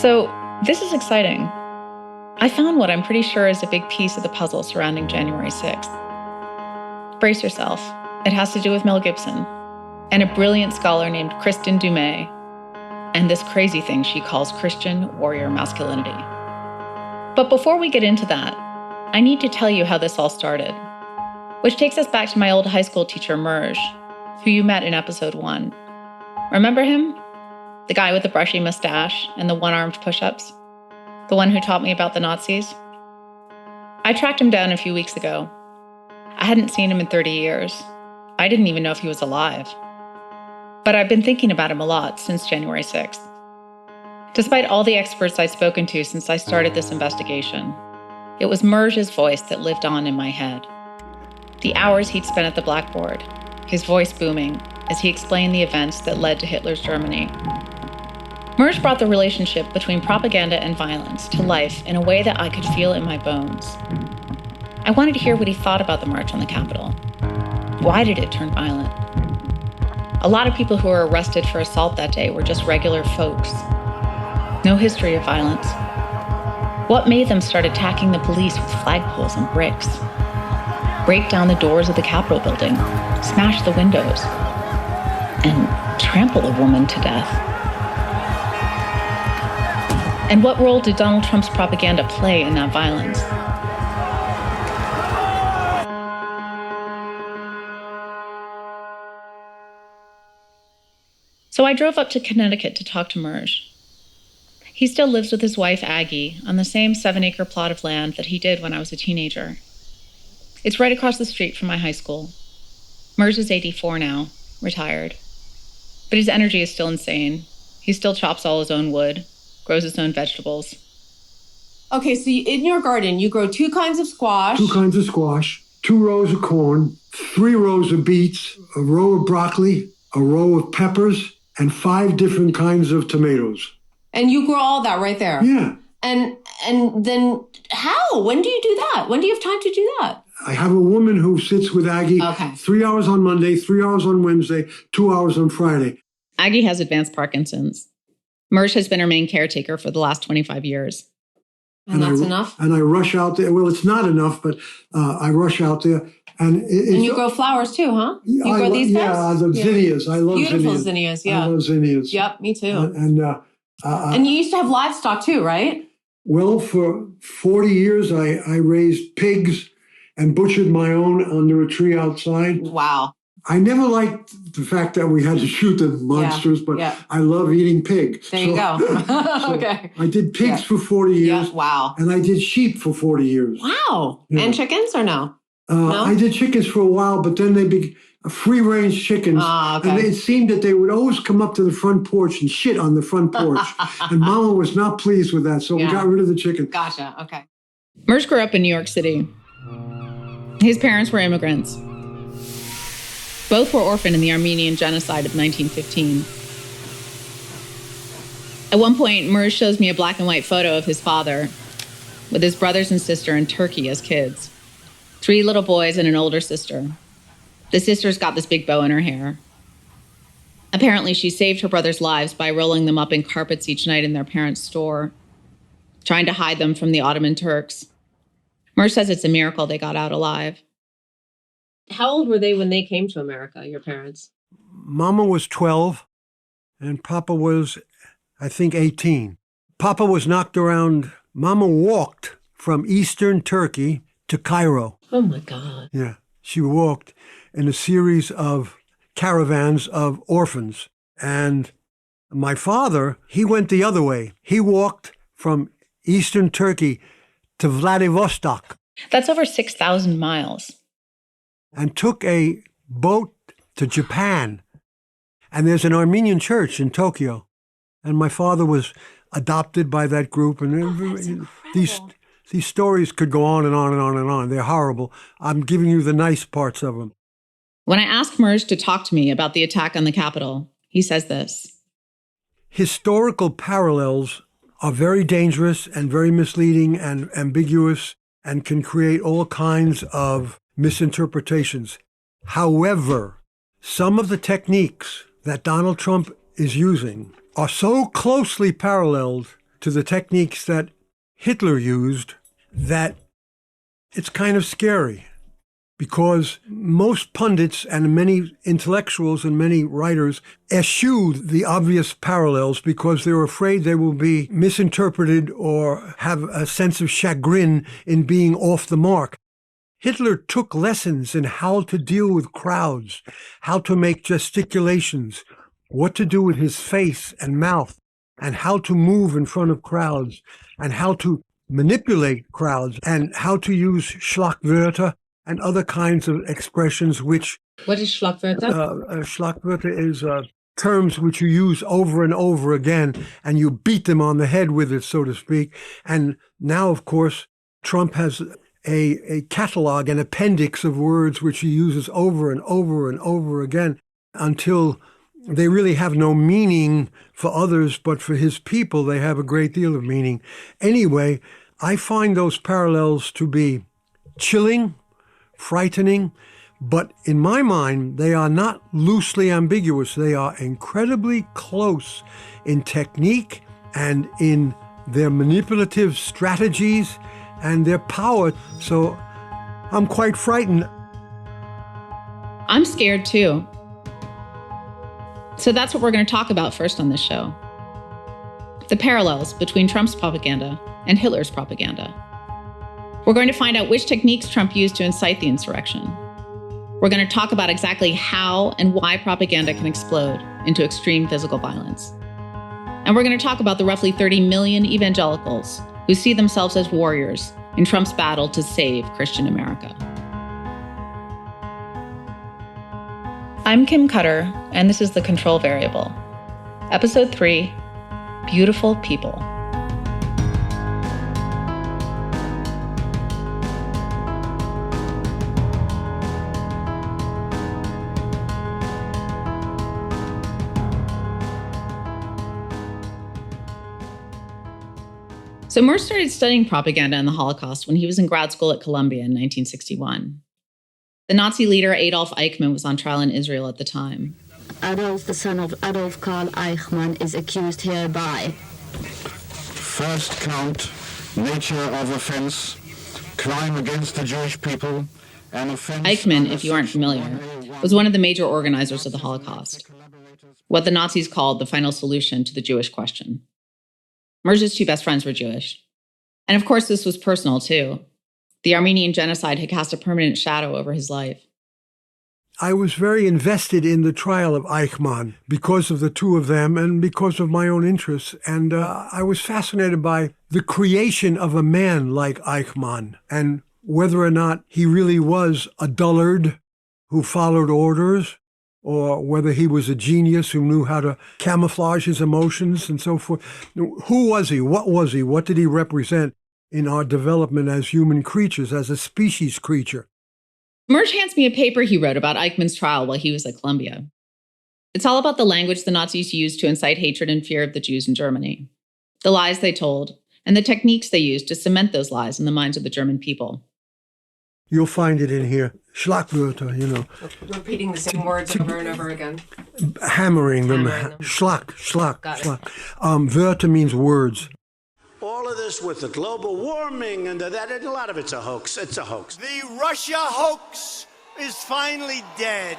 So, this is exciting. I found what I'm pretty sure is a big piece of the puzzle surrounding January 6th. Brace yourself. It has to do with Mel Gibson and a brilliant scholar named Kristen Dumais and this crazy thing she calls Christian warrior masculinity. But before we get into that, I need to tell you how this all started, which takes us back to my old high school teacher, Merj, who you met in episode 1. Remember him? The guy with the brushy mustache and the one-armed push-ups? The one who taught me about the Nazis? I tracked him down a few weeks ago. I hadn't seen him in 30 years. I didn't even know if he was alive. But I've been thinking about him a lot since January 6th. Despite all the experts I've spoken to since I started this investigation, it was Merj's voice that lived on in my head. The hours he'd spent at the blackboard, his voice booming as he explained the events that led to Hitler's Germany. Merj brought the relationship between propaganda and violence to life in a way that I could feel in my bones. I wanted to hear what he thought about the march on the Capitol. Why did it turn violent? A lot of people who were arrested for assault that day were just regular folks. No history of violence. What made them start attacking the police with flagpoles and bricks? Break down the doors of the Capitol building, smash the windows, and trample a woman to death? And what role did Donald Trump's propaganda play in that violence? So I drove up to Connecticut to talk to Merj. He still lives with his wife, Aggie, on the same 7-acre plot of land that he did when I was a teenager. It's right across the street from my high school. Merj is 84 now, retired. But his energy is still insane. He still chops all his own wood, grows his own vegetables. Okay, so in your garden, you grow 2 kinds of squash. 2 kinds of squash, 2 rows of corn, 3 rows of beets, a row of broccoli, a row of peppers, and 5 different kinds of tomatoes. And you grow all that right there? Yeah. And then how? When do you do that? When do you have time to do that? I have a woman who sits with Aggie 3 hours on Monday, 3 hours on Wednesday, 2 hours on Friday. Aggie has advanced Parkinson's. Merj has been her main caretaker for the last 25 years. And that's enough? And I rush out there. Well, it's not enough, but I rush out there. And you grow flowers too, huh? You grow these things? Yeah, the zinnias. I love beautiful zinnias. Zinnias, yeah. I love zinnias. Yep, me too. And you used to have livestock too, right? Well, for 40 years, I raised pigs and butchered my own under a tree outside. Wow. I never liked the fact that we had to shoot the monsters, but I love eating pig. There you go. Okay. I did pigs for 40 years. Yeah. Wow. And I did sheep for 40 years. Wow. Yeah. And chickens or no? No? I did chickens for a while, but then they became free-range chickens. And it seemed that they would always come up to the front porch and shit on the front porch. And Mama was not pleased with that, so we got rid of the chicken. Gotcha. Okay. Merj grew up in New York City. His parents were immigrants. Both were orphaned in the Armenian genocide of 1915. At one point, Merj shows me a black and white photo of his father with his brothers and sister in Turkey as kids. 3 little boys and an older sister. The sister's got this big bow in her hair. Apparently, she saved her brothers' lives by rolling them up in carpets each night in their parents' store, trying to hide them from the Ottoman Turks. Merj says it's a miracle they got out alive. How old were they when they came to America, your parents? Mama was 12, and Papa was, I think, 18. Papa was knocked around. Mama walked from eastern Turkey to Cairo. Oh, my God. Yeah, she walked in a series of caravans of orphans. And my father, he went the other way. He walked from eastern Turkey to Vladivostok. That's over 6,000 miles. And took a boat to Japan. And there's an Armenian church in Tokyo. And my father was adopted by that group. And these stories could go on and on and on and on. They're horrible. I'm giving you the nice parts of them. When I asked Merj to talk to me about the attack on the Capitol, he says this. Historical parallels are very dangerous and very misleading and ambiguous and can create all kinds of misinterpretations. However, some of the techniques that Donald Trump is using are so closely paralleled to the techniques that Hitler used that it's kind of scary, because most pundits and many intellectuals and many writers eschew the obvious parallels because they're afraid they will be misinterpreted or have a sense of chagrin in being off the mark. Hitler took lessons in how to deal with crowds, how to make gesticulations, what to do with his face and mouth, and how to move in front of crowds, and how to manipulate crowds, and how to use Schlagwörter and other kinds of expressions which... What is Schlagwörter? Schlagwörter is terms which you use over and over again, and you beat them on the head with it, so to speak. And now, of course, Trump has a catalog, an appendix of words which he uses over and over and over again until they really have no meaning for others, but for his people, they have a great deal of meaning. Anyway, I find those parallels to be chilling, frightening, but in my mind, they are not loosely ambiguous. They are incredibly close in technique and in their manipulative strategies and their power. So I'm quite frightened. I'm scared too. So that's what we're going to talk about first on this show. The parallels between Trump's propaganda and Hitler's propaganda. We're going to find out which techniques Trump used to incite the insurrection. We're going to talk about exactly how and why propaganda can explode into extreme physical violence. And we're going to talk about the roughly 30 million evangelicals who see themselves as warriors in Trump's battle to save Christian America. I'm Kim Cutter, and this is The Control Variable. Episode 3, Beautiful People. So Merj started studying propaganda and the Holocaust when he was in grad school at Columbia in 1961. The Nazi leader Adolf Eichmann was on trial in Israel at the time. Adolf, the son of Adolf Karl Eichmann, is accused hereby. First count, nature of offense, crime against the Jewish people, and offense... Eichmann, if you aren't familiar, was one of the major organizers of the Holocaust, what the Nazis called the final solution to the Jewish question. Merj's two best friends were Jewish. And of course, this was personal too. The Armenian genocide had cast a permanent shadow over his life. I was very invested in the trial of Eichmann because of the two of them and because of my own interests. And I was fascinated by the creation of a man like Eichmann and whether or not he really was a dullard who followed orders, or whether he was a genius who knew how to camouflage his emotions and so forth. Who was he? What was he? What did he represent in our development as human creatures, as a species creature? Merj hands me a paper he wrote about Eichmann's trial while he was at Columbia. It's all about the language the Nazis used to incite hatred and fear of the Jews in Germany, the lies they told, and the techniques they used to cement those lies in the minds of the German people. You'll find it in here. Schlagwörter, you know. Repeating the same words over and over again. Hammering them. Got Schlag. it. Wörter means words. All of this with the global warming and that, and a lot of it's a hoax. It's a hoax. The Russia hoax is finally dead.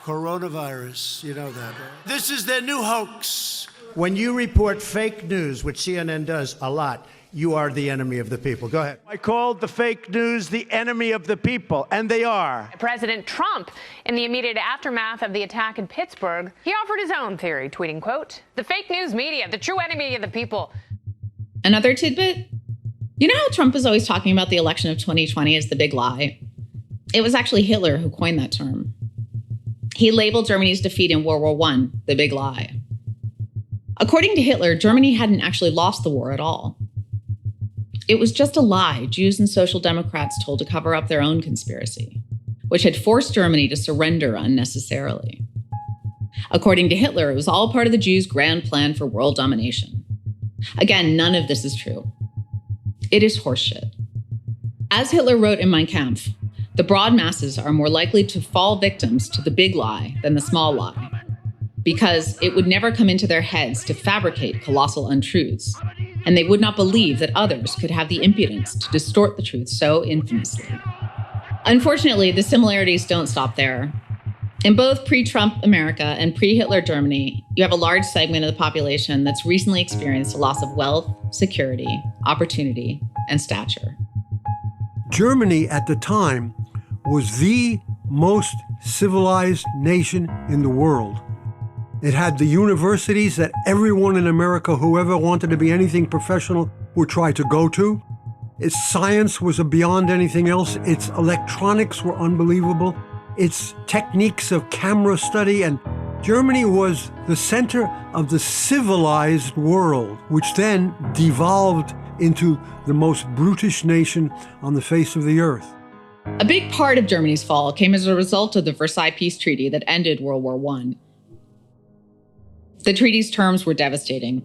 Coronavirus, you know that, right? This is their new hoax. When you report fake news, which CNN does a lot, you are the enemy of the people. Go ahead. I called the fake news the enemy of the people, and they are. President Trump, in the immediate aftermath of the attack in Pittsburgh, he offered his own theory, tweeting, quote, "The fake news media, the true enemy of the people." Another tidbit? You know how Trump is always talking about the election of 2020 as the big lie? It was actually Hitler who coined that term. He labeled Germany's defeat in World War I the big lie. According to Hitler, Germany hadn't actually lost the war at all. It was just a lie Jews and Social Democrats told to cover up their own conspiracy, which had forced Germany to surrender unnecessarily. According to Hitler, it was all part of the Jews' grand plan for world domination. Again, none of this is true. It is horseshit. As Hitler wrote in Mein Kampf, the broad masses are more likely to fall victims to the big lie than the small lie, because it would never come into their heads to fabricate colossal untruths. and they would not believe that others could have the impudence to distort the truth so infamously. Unfortunately, the similarities don't stop there. In both pre-Trump America and pre-Hitler Germany, you have a large segment of the population that's recently experienced a loss of wealth, security, opportunity, and stature. Germany at the time was the most civilized nation in the world. It had the universities that everyone in America, whoever wanted to be anything professional, would try to go to. Its science was beyond anything else. Its electronics were unbelievable. Its techniques of camera study, and Germany was the center of the civilized world, which then devolved into the most brutish nation on the face of the earth. A big part of Germany's fall came as a result of the Versailles Peace Treaty that ended World War I. The treaty's terms were devastating.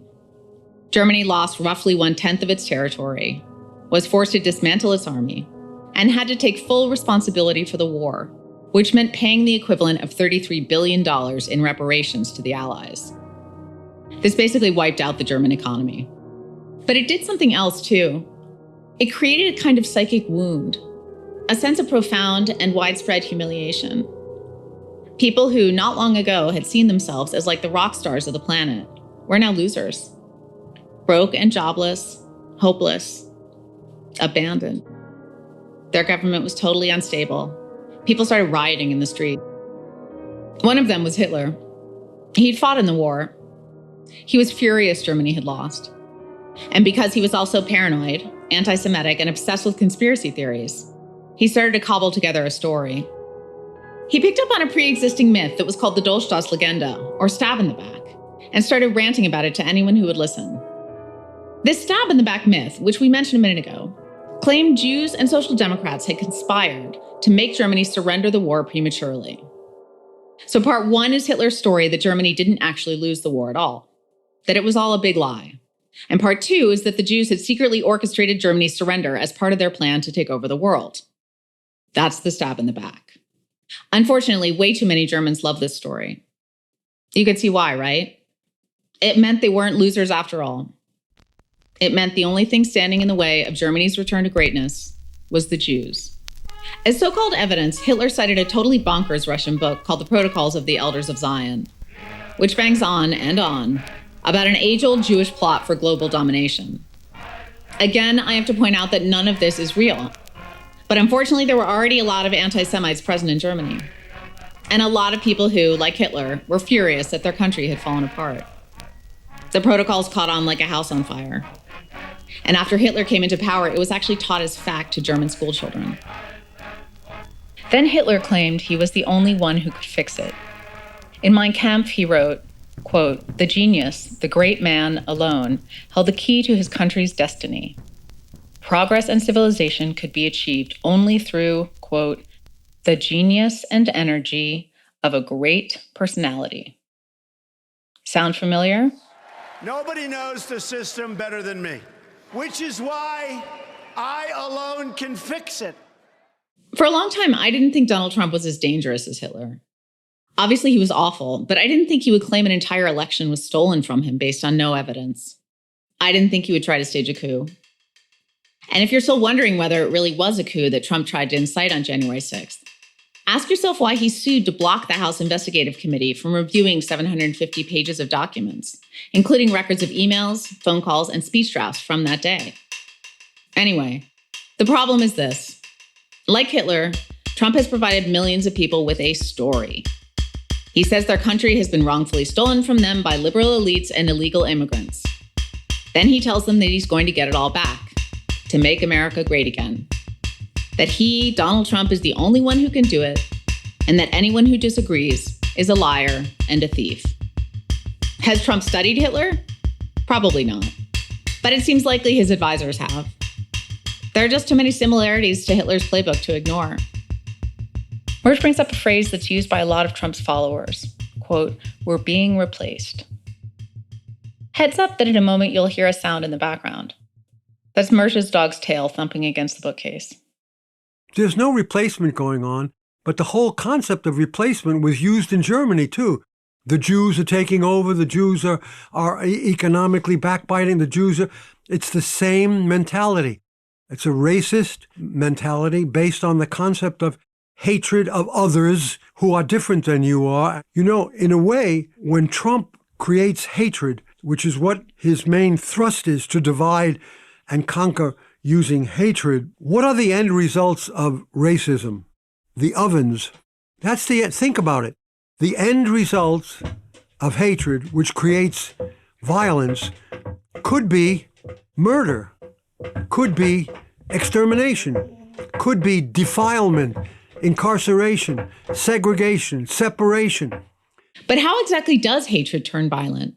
Germany lost roughly 1/10 of its territory, was forced to dismantle its army, and had to take full responsibility for the war, which meant paying the equivalent of $33 billion in reparations to the Allies. This basically wiped out the German economy. But it did something else too. It created a kind of psychic wound, a sense of profound and widespread humiliation. People who not long ago had seen themselves as like the rock stars of the planet were now losers. Broke and jobless, hopeless, abandoned. Their government was totally unstable. People started rioting in the street. One of them was Hitler. He'd fought in the war. He was furious Germany had lost. And because he was also paranoid, anti-Semitic, and obsessed with conspiracy theories, he started to cobble together a story. He picked up on a pre-existing myth that was called the Dolchstoßlegende, or stab in the back, and started ranting about it to anyone who would listen. This stab in the back myth, which we mentioned a minute ago, claimed Jews and Social Democrats had conspired to make Germany surrender the war prematurely. So part one is Hitler's story that Germany didn't actually lose the war at all, that it was all a big lie. And part two is that the Jews had secretly orchestrated Germany's surrender as part of their plan to take over the world. That's the stab in the back. Unfortunately, way too many Germans love this story. You could see why, right? It meant they weren't losers after all. It meant the only thing standing in the way of Germany's return to greatness was the Jews. As so-called evidence, Hitler cited a totally bonkers Russian book called The Protocols of the Elders of Zion, which bangs on and on about an age-old Jewish plot for global domination. Again, I have to point out that none of this is real. But unfortunately, there were already a lot of anti-Semites present in Germany, and a lot of people who, like Hitler, were furious that their country had fallen apart. The protocols caught on like a house on fire. And after Hitler came into power, it was actually taught as fact to German schoolchildren. Then Hitler claimed he was the only one who could fix it. In Mein Kampf, he wrote, quote, "The genius, the great man alone, held the key to his country's destiny. Progress and civilization could be achieved only through, quote, the genius and energy of a great personality." Sound familiar? Nobody knows the system better than me, which is why I alone can fix it. For a long time, I didn't think Donald Trump was as dangerous as Hitler. Obviously, he was awful, but I didn't think he would claim an entire election was stolen from him based on no evidence. I didn't think he would try to stage a coup. And if you're still wondering whether it really was a coup that Trump tried to incite on January 6th, ask yourself why he sued to block the House Investigative Committee from reviewing 750 pages of documents, including records of emails, phone calls, and speech drafts from that day. Anyway, the problem is this. Like Hitler, Trump has provided millions of people with a story. He says their country has been wrongfully stolen from them by liberal elites and illegal immigrants. Then he tells them that he's going to get it all back, to make America great again. That he, Donald Trump, is the only one who can do it, and that anyone who disagrees is a liar and a thief. Has Trump studied Hitler? Probably not. But it seems likely his advisors have. There are just too many similarities to Hitler's playbook to ignore. Merj brings up a phrase that's used by a lot of Trump's followers. Quote, "We're being replaced." Heads up that in a moment you'll hear a sound in the background. That's Merj's dog's tail thumping against the bookcase. There's no replacement going on, but the whole concept of replacement was used in Germany too. The Jews are taking over. The Jews are economically backbiting. It's the same mentality. It's a racist mentality based on the concept of hatred of others who are different than you are. You know, in a way, when Trump creates hatred, which is what his main thrust is, to divide and conquer using hatred, what are the end results of racism? The ovens. Think about it. The end results of hatred, which creates violence, could be murder, could be extermination, could be defilement, incarceration, segregation, separation. But how exactly does hatred turn violent?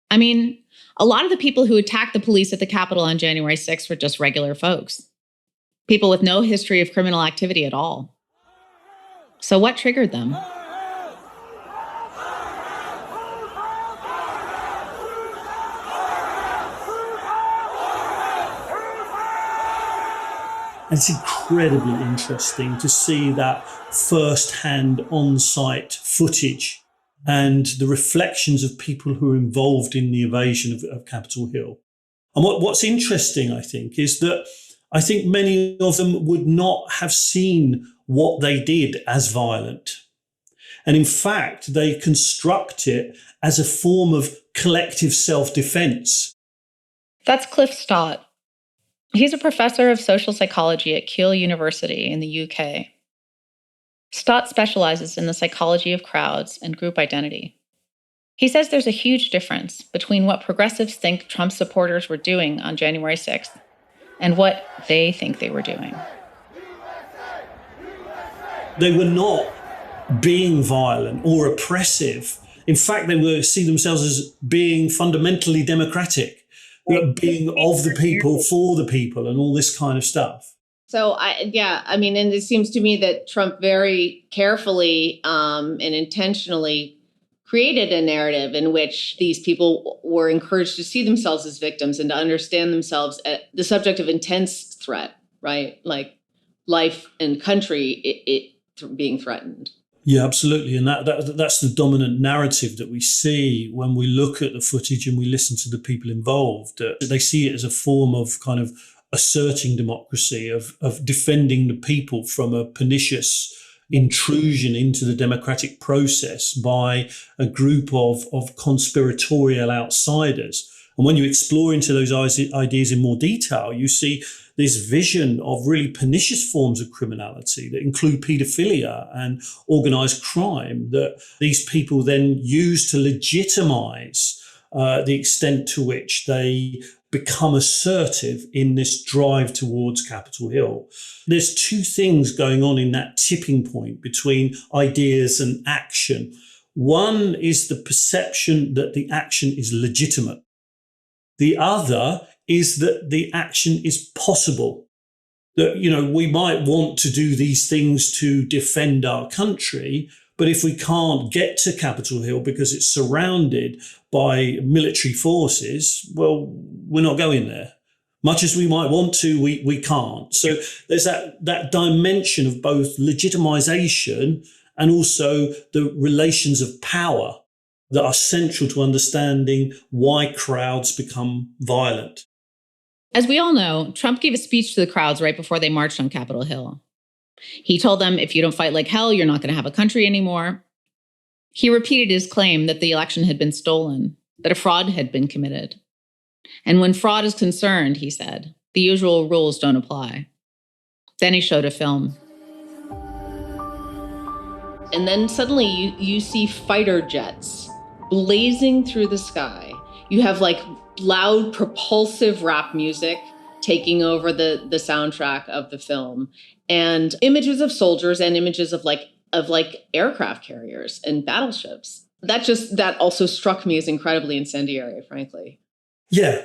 I mean, a lot of the people who attacked the police at the Capitol on January 6th were just regular folks. People with no history of criminal activity at all. So what triggered them? And it's incredibly interesting to see that first-hand on-site footage and the reflections of people who are involved in the invasion of Capitol Hill. And what's interesting, I think, is that I think many of them would not have seen what they did as violent. And in fact, they construct it as a form of collective self-defense. That's Cliff Stott. He's a professor of social psychology at Keele University in the UK. Stott specializes in the psychology of crowds and group identity. He says there's a huge difference between what progressives think Trump supporters were doing on January 6th and what they think they were doing. They were not being violent or oppressive. In fact, they see themselves as being fundamentally democratic. Being of the people, for the people, and all this kind of stuff. So, and it seems to me that Trump very carefully and intentionally created a narrative in which these people were encouraged to see themselves as victims and to understand themselves as the subject of intense threat, right? Like life and country it being threatened. Yeah, absolutely. And that's the dominant narrative that we see when we look at the footage and we listen to the people involved. They see it as a form of kind of asserting democracy, of defending the people from a pernicious intrusion into the democratic process by a group of conspiratorial outsiders. And when you explore into those ideas in more detail, you see this vision of really pernicious forms of criminality that include paedophilia and organized crime that these people then use to legitimize the extent to which they become assertive in this drive towards Capitol Hill. There's two things going on in that tipping point between ideas and action. One is the perception that the action is legitimate. The other is that the action is possible. That, we might want to do these things to defend our country, but if we can't get to Capitol Hill because it's surrounded by military forces, well, we're not going there. Much as we might want to, we can't. So there's that dimension of both legitimization and also the relations of power that are central to understanding why crowds become violent. As we all know, Trump gave a speech to the crowds right before they marched on Capitol Hill. He told them, if you don't fight like hell, you're not going to have a country anymore. He repeated his claim that the election had been stolen, that a fraud had been committed. And when fraud is concerned, he said, the usual rules don't apply. Then he showed a film. And then suddenly you see fighter jets blazing through the sky. You have like loud propulsive rap music taking over the soundtrack of the film, and images of soldiers and images of aircraft carriers and battleships. That also struck me as incredibly incendiary, frankly. Yeah,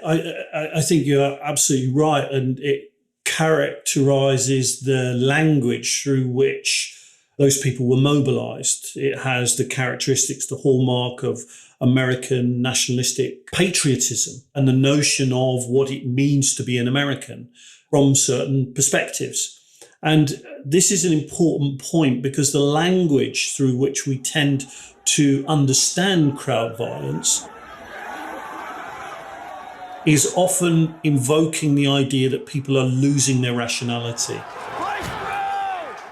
I think you're absolutely right. And it characterizes the language through which those people were mobilized. It has the characteristics, the hallmark of American nationalistic patriotism and the notion of what it means to be an American from certain perspectives. And this is an important point because the language through which we tend to understand crowd violence is often invoking the idea that people are losing their rationality,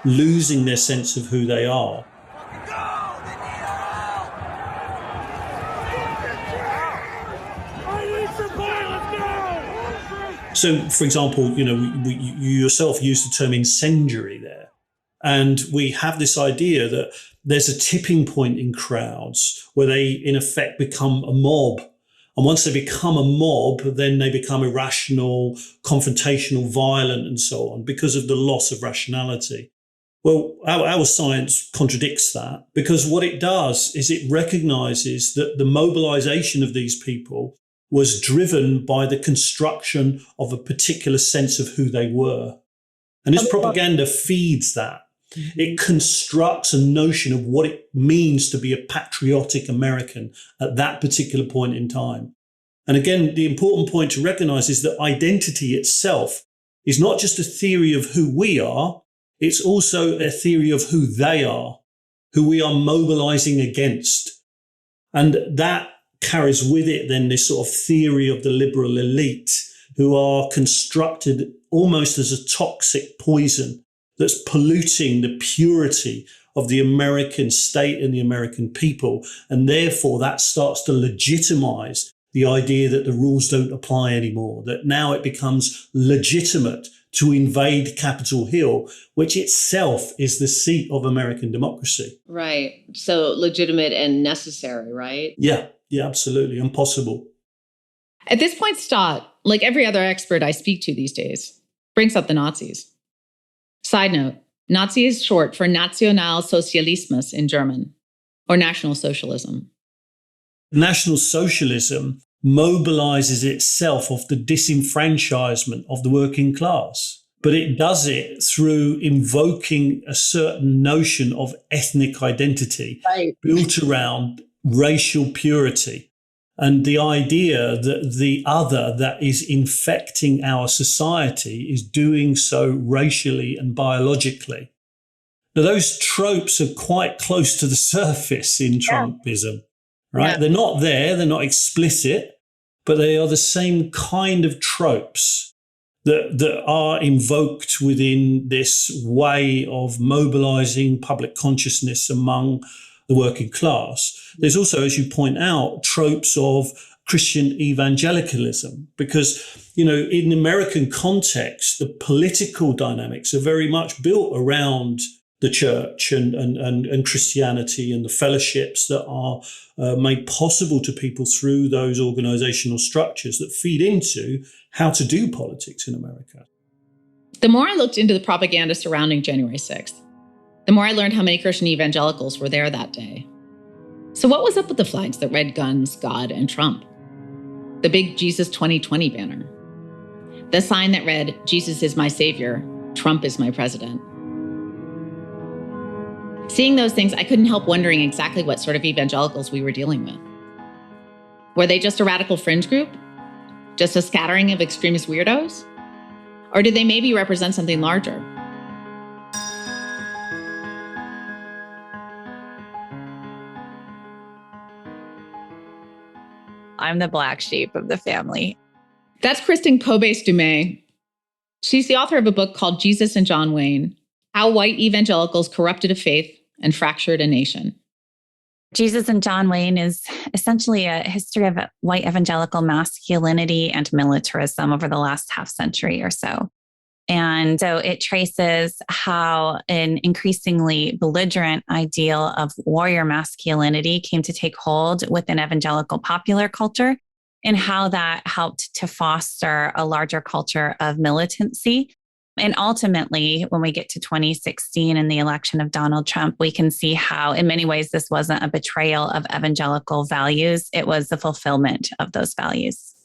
losing their sense of who they are. So, for example, you yourself used the term incendiary there. And we have this idea that there's a tipping point in crowds where they, in effect, become a mob. And once they become a mob, then they become irrational, confrontational, violent, and so on because of the loss of rationality. Well, our science contradicts that because what it does is it recognizes that the mobilization of these people was driven by the construction of a particular sense of who they were. And this propaganda feeds that. It constructs a notion of what it means to be a patriotic American at that particular point in time. And again, the important point to recognize is that identity itself is not just a theory of who we are, it's also a theory of who they are, who we are mobilizing against. And that carries with it then this sort of theory of the liberal elite who are constructed almost as a toxic poison that's polluting the purity of the American state and the American people. And therefore that starts to legitimize the idea that the rules don't apply anymore, that now it becomes legitimate to invade Capitol Hill, which itself is the seat of American democracy. Right. So legitimate and necessary, right? Yeah, absolutely. Impossible. At this point, Stott, like every other expert I speak to these days, brings up the Nazis. Side note, Nazi is short for Nationalsozialismus in German, or National Socialism. National Socialism mobilizes itself of the disenfranchisement of the working class, but it does it through invoking a certain notion of ethnic identity built around racial purity and the idea that the other that is infecting our society is doing so racially and biologically. Now, those tropes are quite close to the surface in Trumpism, right? Yeah. They're not there, they're not explicit, but they are the same kind of tropes that are invoked within this way of mobilizing public consciousness among the working class. There's also, as you point out, tropes of Christian evangelicalism, because, in American context, the political dynamics are very much built around the church and Christianity and the fellowships that are made possible to people through those organizational structures that feed into how to do politics in America. The more I looked into the propaganda surrounding January 6th, the more I learned how many Christian evangelicals were there that day. So what was up with the flags that read guns, God, and Trump? The big Jesus 2020 banner. The sign that read, Jesus is my savior, Trump is my president. Seeing those things, I couldn't help wondering exactly what sort of evangelicals we were dealing with. Were they just a radical fringe group? Just a scattering of extremist weirdos? Or did they maybe represent something larger? I'm the black sheep of the family. That's Kristen Kobes-Dumais. She's the author of a book called Jesus and John Wayne, How White Evangelicals Corrupted a Faith and Fractured a Nation. Jesus and John Wayne is essentially a history of white evangelical masculinity and militarism over the last half century or so. And so it traces how an increasingly belligerent ideal of warrior masculinity came to take hold within evangelical popular culture and how that helped to foster a larger culture of militancy. And ultimately, when we get to 2016 and the election of Donald Trump, we can see how in many ways this wasn't a betrayal of evangelical values. It was the fulfillment of those values.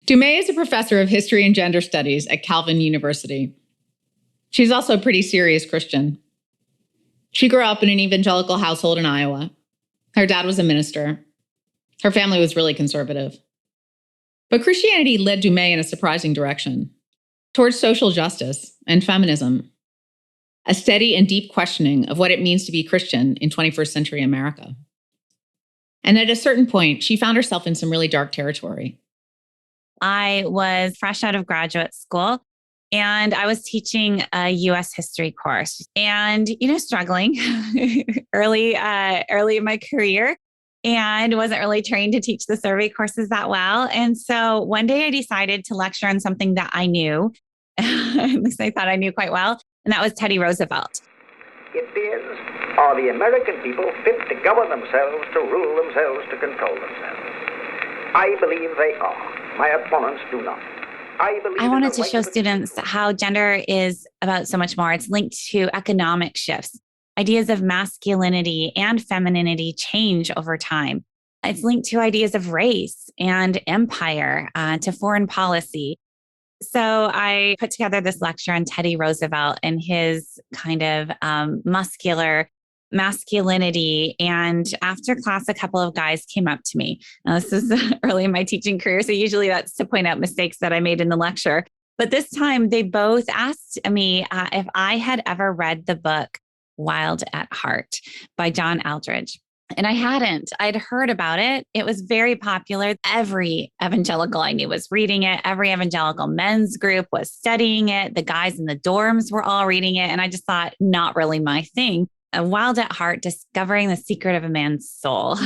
Dumais is a professor of history and gender studies at Calvin University. She's also a pretty serious Christian. She grew up in an evangelical household in Iowa. Her dad was a minister. Her family was really conservative. But Christianity led Dumais in a surprising direction, towards social justice and feminism. a steady and deep questioning of what it means to be Christian in 21st century America. And at a certain point, she found herself in some really dark territory. I was fresh out of graduate school and I was teaching a US history course and, struggling early in my career and wasn't really trained to teach the survey courses that well. And so one day I decided to lecture on something that I knew, at least I thought I knew quite well, and that was Teddy Roosevelt. It is, are the American people fit to govern themselves, to rule themselves, to control themselves? I believe they are. My opponents do not. I wanted to show students how gender is about so much more. It's linked to economic shifts. Ideas of masculinity and femininity change over time. It's linked to ideas of race and empire, to foreign policy. So I put together this lecture on Teddy Roosevelt and his kind of muscular masculinity. And after class, a couple of guys came up to me. Now, this is early in my teaching career, so usually that's to point out mistakes that I made in the lecture. But this time, they both asked me if I had ever read the book Wild at Heart by John Eldredge. And I hadn't. I'd heard about it. It was very popular. Every evangelical I knew was reading it. Every evangelical men's group was studying it. The guys in the dorms were all reading it. And I just thought, not really my thing. Wild at Heart, Discovering the Secret of a Man's Soul.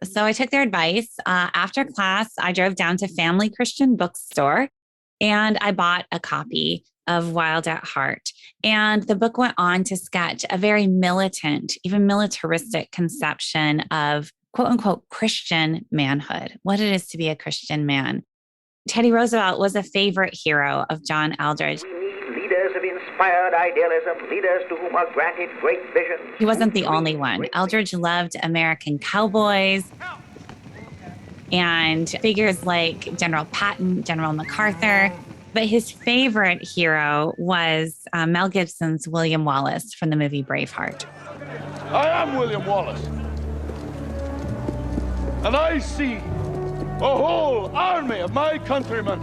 So I took their advice. After class, I drove down to Family Christian Bookstore and I bought a copy of Wild at Heart. And the book went on to sketch a very militant, even militaristic conception of quote unquote Christian manhood, what it is to be a Christian man. Teddy Roosevelt was a favorite hero of John Eldredge. Leaders of inspired idealism, leaders to whom are granted great visions. He wasn't the only one. Eldredge loved American cowboys and figures like General Patton, General MacArthur. But his favorite hero was Mel Gibson's William Wallace from the movie Braveheart. I am William Wallace, and I see a whole army of my countrymen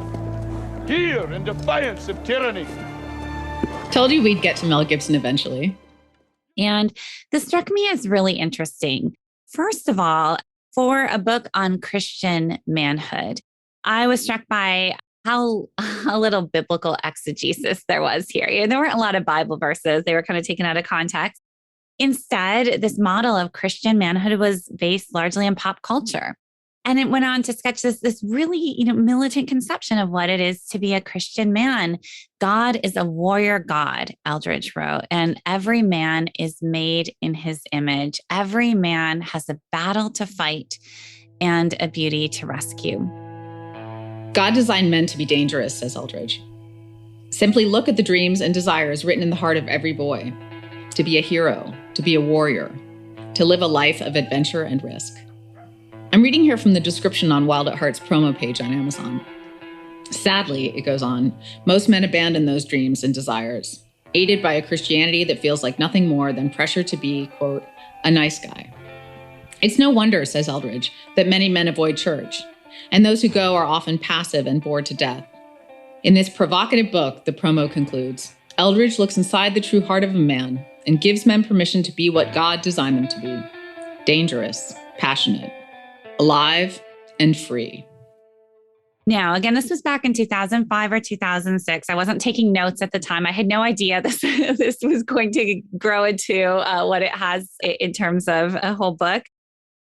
here in defiance of tyranny. Told you we'd get to Mel Gibson eventually. And this struck me as really interesting. First of all, for a book on Christian manhood, I was struck by how little biblical exegesis there was here. There weren't a lot of Bible verses. They were kind of taken out of context. Instead, this model of Christian manhood was based largely on pop culture. And it went on to sketch this really, militant conception of what it is to be a Christian man. God is a warrior God, Eldredge wrote, and every man is made in his image. Every man has a battle to fight and a beauty to rescue. God designed men to be dangerous, says Eldredge. Simply look at the dreams and desires written in the heart of every boy. To be a hero, to be a warrior, to live a life of adventure and risk. I'm reading here from the description on Wild at Heart's promo page on Amazon. Sadly, it goes on, most men abandon those dreams and desires, aided by a Christianity that feels like nothing more than pressure to be, quote, a nice guy. It's no wonder, says Eldredge, that many men avoid church, and those who go are often passive and bored to death. In this provocative book, the promo concludes, Eldredge looks inside the true heart of a man and gives men permission to be what God designed them to be, dangerous, passionate, alive, and free. Now, again, this was back in 2005 or 2006. I wasn't taking notes at the time. I had no idea this was going to grow into what it has in terms of a whole book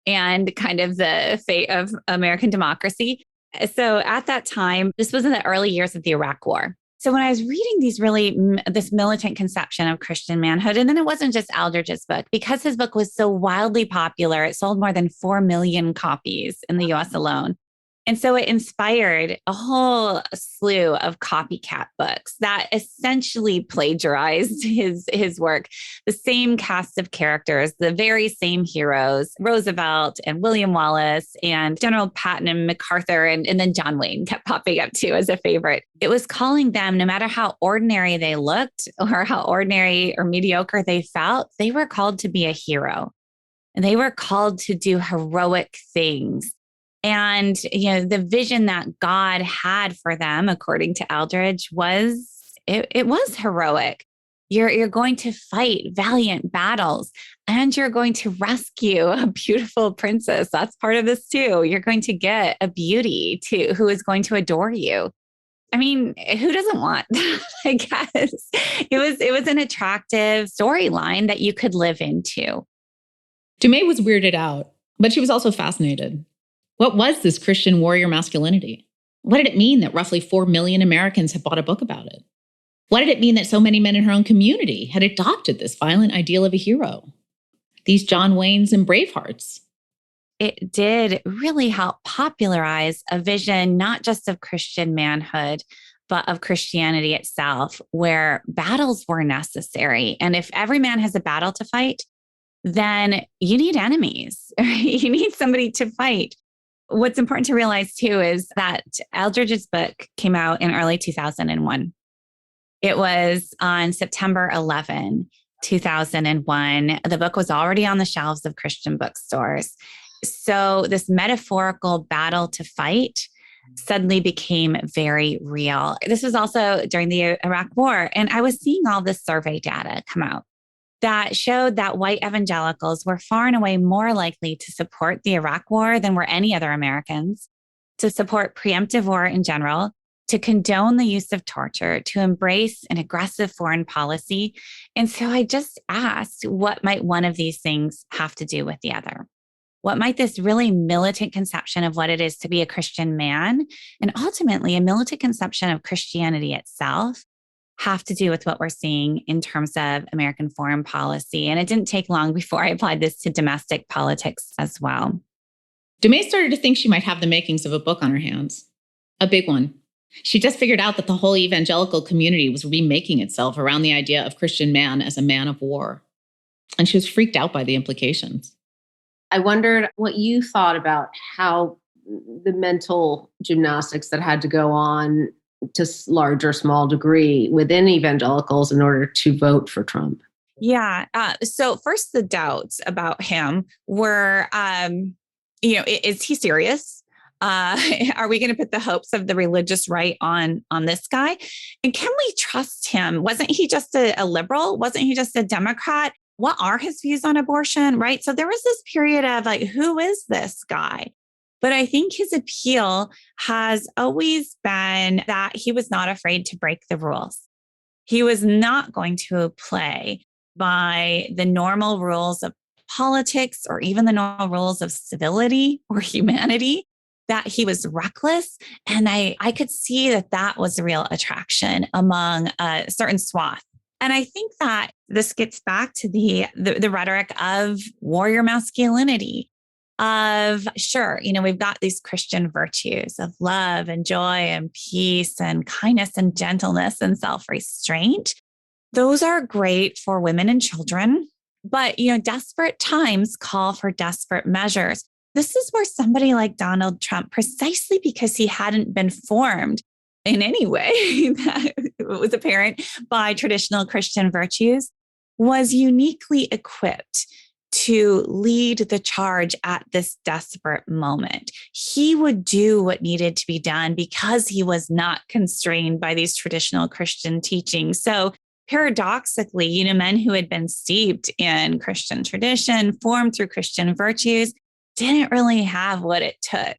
and kind of the fate of American democracy. So at that time, this was in the early years of the Iraq War. So when I was reading this militant conception of Christian manhood, and then it wasn't just Eldredge's book, because his book was so wildly popular, it sold more than 4 million copies in the US alone. And so it inspired a whole slew of copycat books that essentially plagiarized his work. The same cast of characters, the very same heroes, Roosevelt and William Wallace and General Patton and MacArthur, and then John Wayne kept popping up too as a favorite. It was calling them, no matter how ordinary they looked or how ordinary or mediocre they felt, they were called to be a hero. And they were called to do heroic things. And, the vision that God had for them, according to Eldredge, was, it was heroic. You're going to fight valiant battles, and you're going to rescue a beautiful princess. That's part of this too. You're going to get a beauty too, who is going to adore you. I mean, who doesn't want that? I guess it was an attractive storyline that you could live into. Dumais was weirded out, but she was also fascinated. What was this Christian warrior masculinity? What did it mean that roughly 4 million Americans had bought a book about it? What did it mean that so many men in her own community had adopted this violent ideal of a hero? These John Waynes and Bravehearts. It did really help popularize a vision, not just of Christian manhood, but of Christianity itself, where battles were necessary. And if every man has a battle to fight, then you need enemies. You need somebody to fight. What's important to realize too is that Eldridge's book came out in early 2001. It was on September 11, 2001. The book was already on the shelves of Christian bookstores. So this metaphorical battle to fight suddenly became very real. This was also during the Iraq War. And I was seeing all this survey data come out that showed that white evangelicals were far and away more likely to support the Iraq War than were any other Americans, to support preemptive war in general, to condone the use of torture, to embrace an aggressive foreign policy. And so I just asked, what might one of these things have to do with the other? What might this really militant conception of what it is to be a Christian man, and ultimately a militant conception of Christianity itself, have to do with what we're seeing in terms of American foreign policy? And it didn't take long before I applied this to domestic politics as well. Dumais started to think she might have the makings of a book on her hands. A big one. She just figured out that the whole evangelical community was remaking itself around the idea of Christian man as a man of war. And she was freaked out by the implications. I wondered what you thought about how the mental gymnastics that had to go on to large or small degree within evangelicals in order to vote for Trump. Yeah. So first, the doubts about him were, is he serious? Are we going to put the hopes of the religious right on this guy? And can we trust him? Wasn't he just a liberal? Wasn't he just a Democrat? What are his views on abortion? Right. So there was this period of like, who is this guy? But I think his appeal has always been that he was not afraid to break the rules. He was not going to play by the normal rules of politics or even the normal rules of civility or humanity, that he was reckless. And I could see that was a real attraction among a certain swath. And I think that this gets back to the rhetoric of warrior masculinity, of, sure, we've got these Christian virtues of love and joy and peace and kindness and gentleness and self-restraint. Those are great for women and children, but, desperate times call for desperate measures. This is where somebody like Donald Trump, precisely because he hadn't been formed in any way that was apparent by traditional Christian virtues, was uniquely equipped to lead the charge at this desperate moment. He would do what needed to be done because he was not constrained by these traditional Christian teachings. So paradoxically, men who had been steeped in Christian tradition, formed through Christian virtues, didn't really have what it took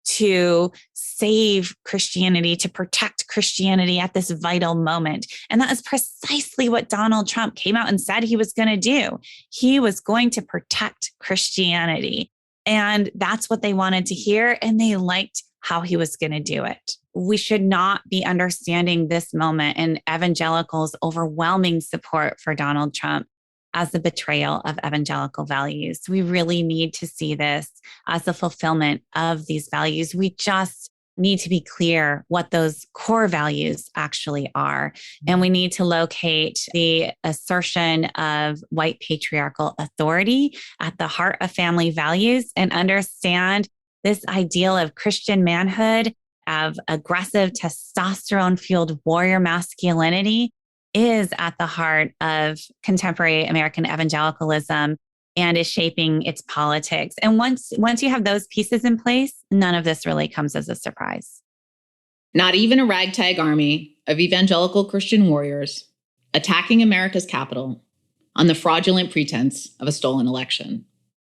to save Christianity, to protect Christianity at this vital moment. And that is precisely what Donald Trump came out and said he was going to do. He was going to protect Christianity. And that's what they wanted to hear. And they liked how he was going to do it. We should not be understanding this moment and evangelicals' overwhelming support for Donald Trump as the betrayal of evangelical values. We really need to see this as the fulfillment of these values. We just need to be clear what those core values actually are. And we need to locate the assertion of white patriarchal authority at the heart of family values and understand this ideal of Christian manhood, of aggressive testosterone-fueled warrior masculinity, is at the heart of contemporary American evangelicalism and is shaping its politics. And once you have those pieces in place, none of this really comes as a surprise. Not even a ragtag army of evangelical Christian warriors, attacking America's capital on the fraudulent pretense of a stolen election.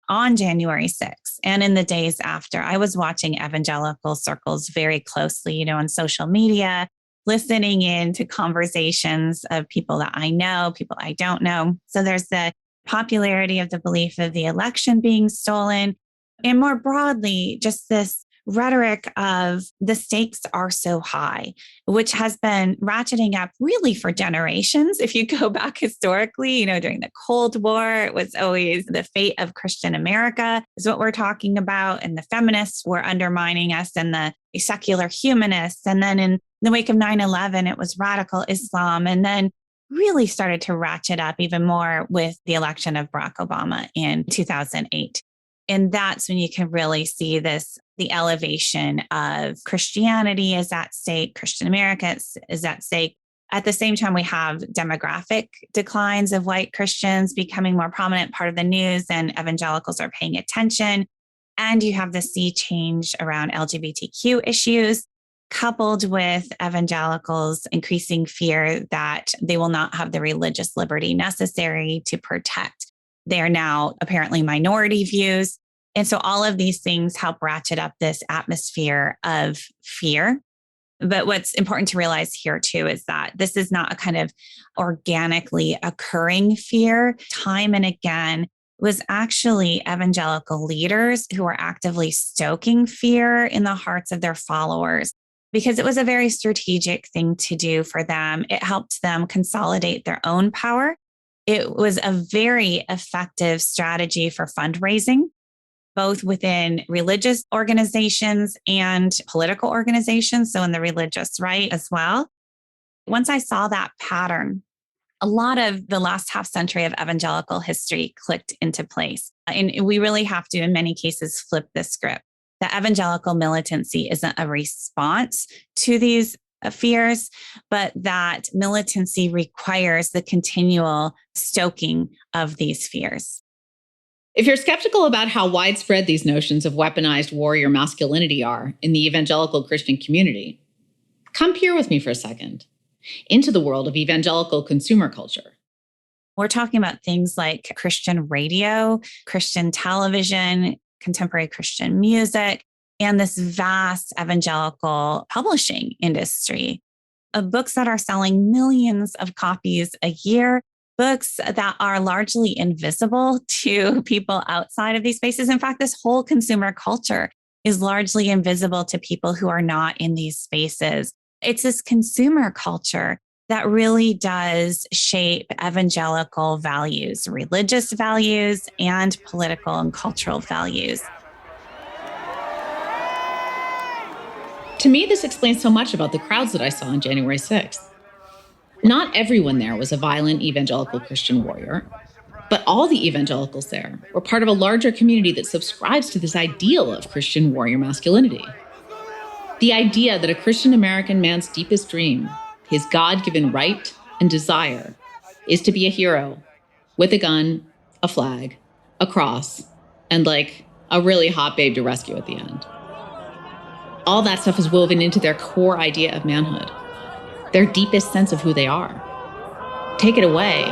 On January 6th and in the days after, I was watching evangelical circles very closely, on social media, listening in to conversations of people that I know, people I don't know. So there's the popularity of the belief of the election being stolen. And more broadly, just this rhetoric of the stakes are so high, which has been ratcheting up really for generations. If you go back historically, during the Cold War, it was always the fate of Christian America is what we're talking about. And the feminists were undermining us and the secular humanists. And then in the wake of 9/11, it was radical Islam. And then really started to ratchet up even more with the election of Barack Obama in 2008. And that's when you can really see the elevation of Christianity is at stake, Christian America is at stake. At the same time, we have demographic declines of white Christians becoming more prominent part of the news, and evangelicals are paying attention. And you have the sea change around LGBTQ issues, coupled with evangelicals' increasing fear that they will not have the religious liberty necessary to protect their now apparently minority views. And so all of these things help ratchet up this atmosphere of fear. But what's important to realize here too is that this is not a kind of organically occurring fear. Time and again, it was actually evangelical leaders who were actively stoking fear in the hearts of their followers, because it was a very strategic thing to do for them. It helped them consolidate their own power. It was a very effective strategy for fundraising, both within religious organizations and political organizations, so in the religious right as well. Once I saw that pattern, a lot of the last half century of evangelical history clicked into place. And we really have to, in many cases, flip the script. The evangelical militancy isn't a response to these fears, but that militancy requires the continual stoking of these fears. If you're skeptical about how widespread these notions of weaponized warrior masculinity are in the evangelical Christian community, come peer with me for a second into the world of evangelical consumer culture. We're talking about things like Christian radio, Christian television, contemporary Christian music, and this vast evangelical publishing industry of books that are selling millions of copies a year, books that are largely invisible to people outside of these spaces. In fact, this whole consumer culture is largely invisible to people who are not in these spaces. It's this consumer culture that really does shape evangelical values, religious values, and political and cultural values. To me, this explains so much about the crowds that I saw on January 6th. Not everyone there was a violent evangelical Christian warrior, but all the evangelicals there were part of a larger community that subscribes to this ideal of Christian warrior masculinity. The idea that a Christian American man's deepest dream, his God-given right and desire, is to be a hero with a gun, a flag, a cross, and a really hot babe to rescue at the end. All that stuff is woven into their core idea of manhood, their deepest sense of who they are. Take it away,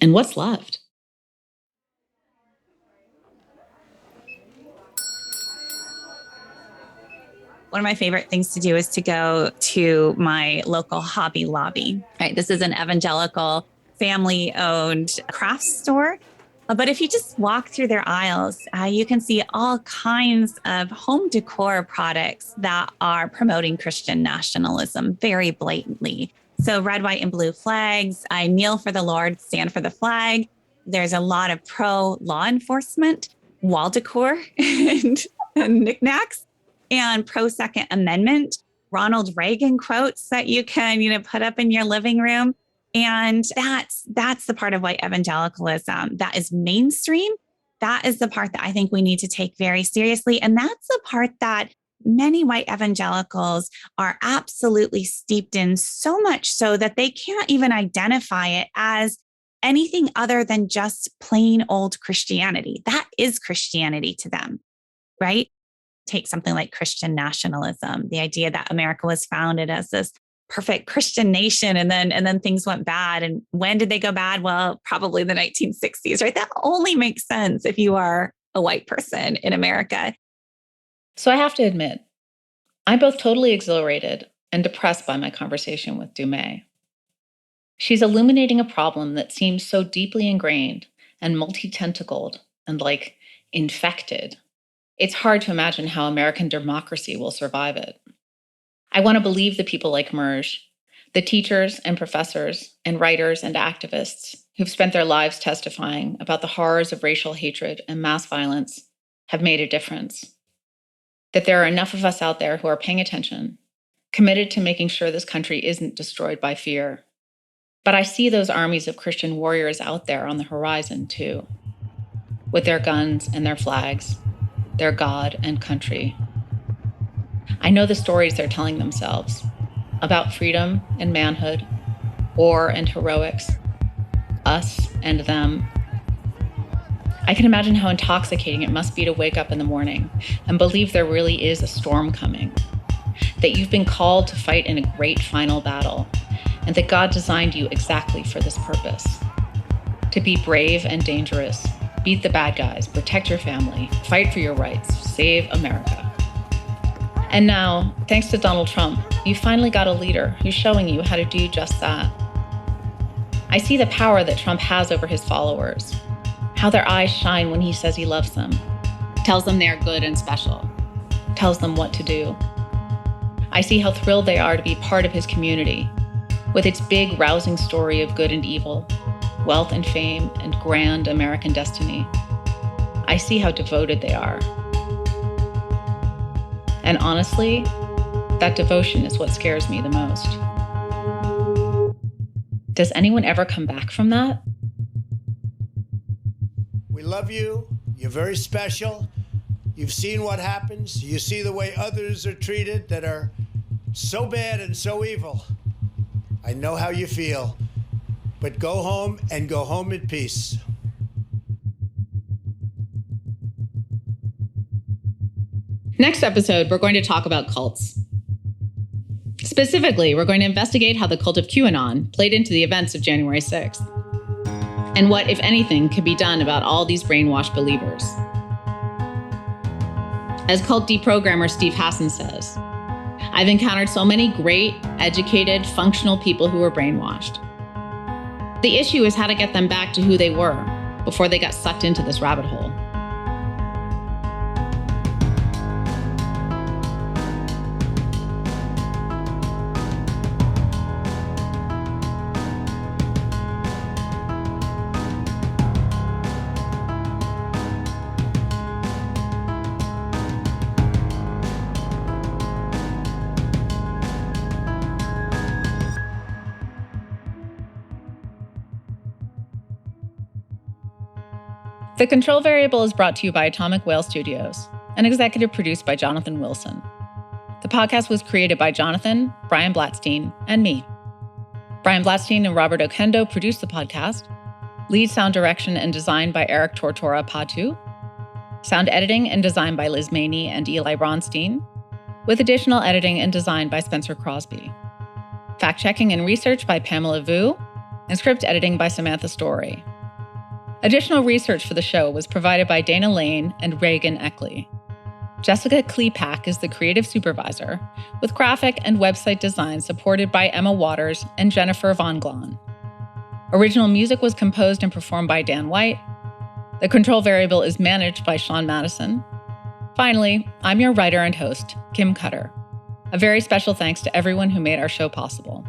and what's left? One of my favorite things to do is to go to my local Hobby Lobby. Right, this is an evangelical family-owned craft store. But if you just walk through their aisles, you can see all kinds of home decor products that are promoting Christian nationalism very blatantly. So red, white, and blue flags. I kneel for the Lord, stand for the flag. There's a lot of pro-law enforcement, wall decor, and knickknacks, and pro-Second Amendment, Ronald Reagan quotes that you can, put up in your living room. And that's the part of white evangelicalism that is mainstream. That is the part that I think we need to take very seriously. And that's the part that many white evangelicals are absolutely steeped in, so much so that they can't even identify it as anything other than just plain old Christianity. That is Christianity to them, right? Take something like Christian nationalism, the idea that America was founded as this perfect Christian nation. And then things went bad. And when did they go bad? Well, probably the 1960s, right? That only makes sense if you are a white person in America. So I have to admit, I'm both totally exhilarated and depressed by my conversation with Dumais. She's illuminating a problem that seems so deeply ingrained and multi-tentacled and infected. It's hard to imagine how American democracy will survive it. I want to believe the people like Merj, the teachers and professors and writers and activists who've spent their lives testifying about the horrors of racial hatred and mass violence have made a difference. That there are enough of us out there who are paying attention, committed to making sure this country isn't destroyed by fear. But I see those armies of Christian warriors out there on the horizon too, with their guns and their flags, their God and country. I know the stories they're telling themselves about freedom and manhood, war and heroics, us and them. I can imagine how intoxicating it must be to wake up in the morning and believe there really is a storm coming, that you've been called to fight in a great final battle, and that God designed you exactly for this purpose. To be brave and dangerous, beat the bad guys, protect your family, fight for your rights, save America. And now, thanks to Donald Trump, you finally got a leader who's showing you how to do just that. I see the power that Trump has over his followers, how their eyes shine when he says he loves them, tells them they are good and special, tells them what to do. I see how thrilled they are to be part of his community, with its big, rousing story of good and evil, wealth and fame, and grand American destiny. I see how devoted they are. And honestly, that devotion is what scares me the most. Does anyone ever come back from that? We love you. You're very special. You've seen what happens. You see the way others are treated that are so bad and so evil. I know how you feel. But go home and go home in peace. Next episode, we're going to talk about cults. Specifically, we're going to investigate how the cult of QAnon played into the events of January 6th, and what, if anything, could be done about all these brainwashed believers. As cult deprogrammer Steve Hassan says, I've encountered so many great, educated, functional people who were brainwashed. The issue is how to get them back to who they were before they got sucked into this rabbit hole. The Control Variable is brought to you by Atomic Whale Studios and executive produced by Jonathan Wilson. The podcast was created by Jonathan, Brian Blatstein, and me. Brian Blatstein and Robert Okendo produced the podcast. Lead sound direction and design by Eric Tortora Patu. Sound editing and design by Liz Maney and Eli Bronstein, with additional editing and design by Spencer Crosby. Fact-checking and research by Pamela Vu, and script editing by Samantha Story. Additional research for the show was provided by Dana Lane and Reagan Eckley. Jessica Klepak is the creative supervisor, with graphic and website design supported by Emma Waters and Jennifer Von Glahn. Original music was composed and performed by Dan White. The Control Variable is managed by Sean Madison. Finally, I'm your writer and host, Kim Cutter. A very special thanks to everyone who made our show possible.